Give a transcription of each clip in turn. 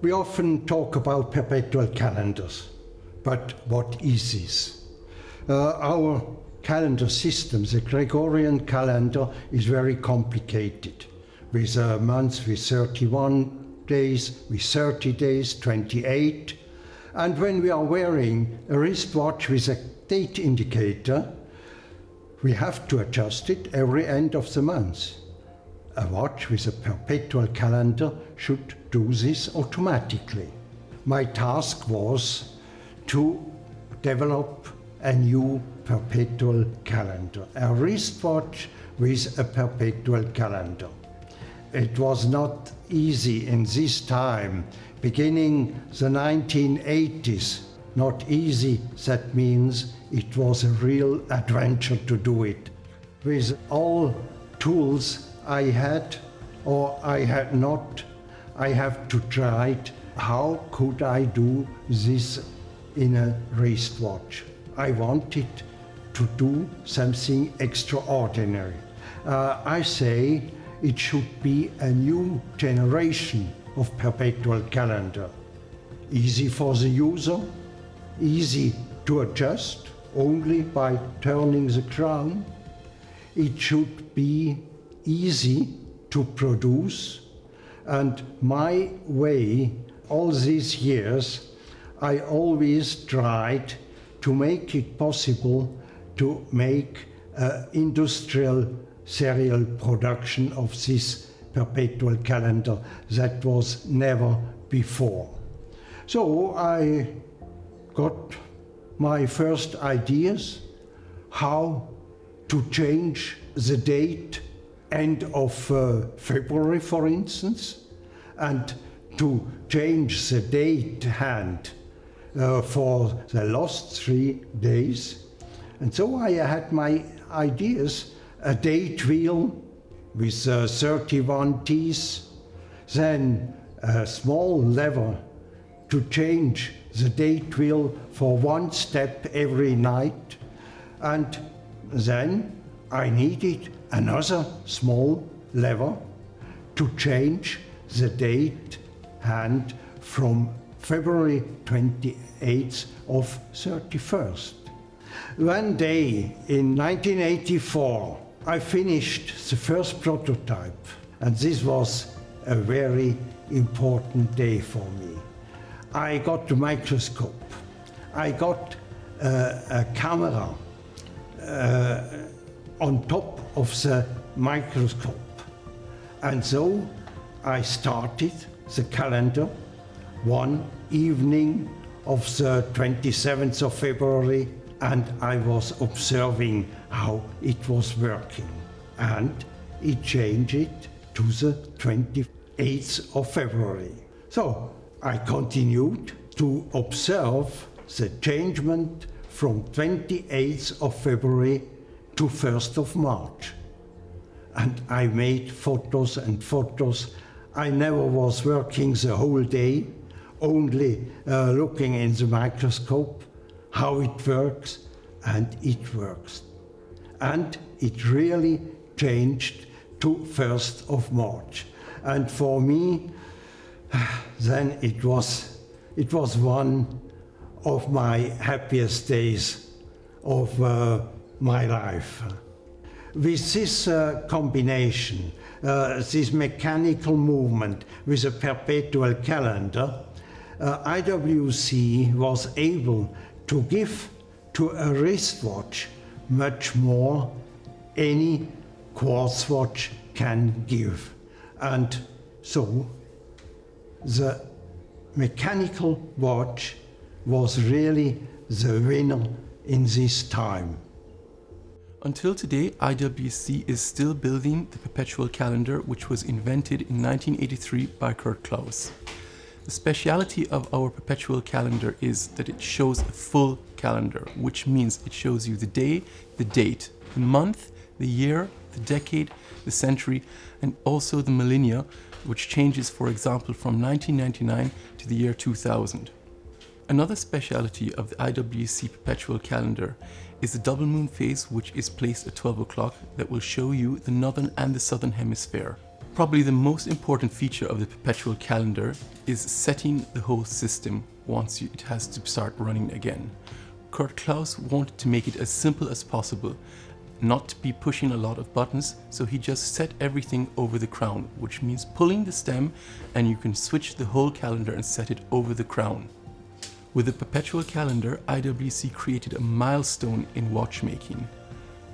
We often talk about perpetual calendars, but what is this? Our calendar system, the Gregorian calendar, is very complicated, with months with 31 days, with 30 days, 28. And when we are wearing a wristwatch with a date indicator, we have to adjust it every end of the month. A watch with a perpetual calendar should do this automatically. My task was to develop a new perpetual calendar, a wristwatch with a perpetual calendar. It was not easy in this time, beginning the 1980s. Not easy, that means it was a real adventure to do it. With all tools I had or I had not, I have to try it. How could I do this in a wristwatch? I wanted to do something extraordinary. I say it should be a new generation of perpetual calendar. Easy for the user, easy to adjust only by turning the crown. It should be easy to produce, and my way, all these years, I always tried to make it possible to make industrial serial production of this perpetual calendar that was never before. So I got my first ideas how to change the date end of February, for instance, and to change the date hand for the last 3 days. And so I had my ideas, a date wheel with 31 teeth, then a small lever to change the date wheel for 1 step every night, and then I needed another small lever to change the date hand from February 28th of 31st. One day in 1984, I finished the first prototype, and this was a very important day for me. I got the microscope, I got a camera on top of the microscope, and so I started the calendar one evening of the 27th of February, and I was observing how it was working, and it changed it to the 28th of February. So I continued to observe the changement from 28th of February to 1st of March. And I made photos and photos. I never was working the whole day, only looking in the microscope how it works, and it works. And it really changed to 1st of March. And for me, then it was one of my happiest days of my life. With this combination, this mechanical movement with a perpetual calendar, IWC was able to give to a wristwatch much more any quartz watch can give. And so the mechanical watch was really the winner in this time. Until today, IWC is still building the Perpetual calendar, which was invented in 1983 by Kurt Klaus. The speciality of our Perpetual calendar is that it shows a full calendar, which means it shows you the day, the date, the month, the year, the decade, the century, and also the millennia, which changes, for example, from 1999 to the year 2000. Another speciality of the IWC Perpetual calendar is the double moon phase, which is placed at 12 o'clock, that will show you the northern and the southern hemisphere. Probably the most important feature of the Perpetual calendar is setting the whole system once it has to start running again. Kurt Klaus wanted to make it as simple as possible, not to be pushing a lot of buttons, so he just set everything over the crown, which means pulling the stem and you can switch the whole calendar and set it over the crown. With the Perpetual calendar, IWC created a milestone in watchmaking,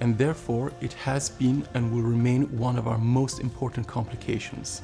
and therefore it has been and will remain one of our most important complications.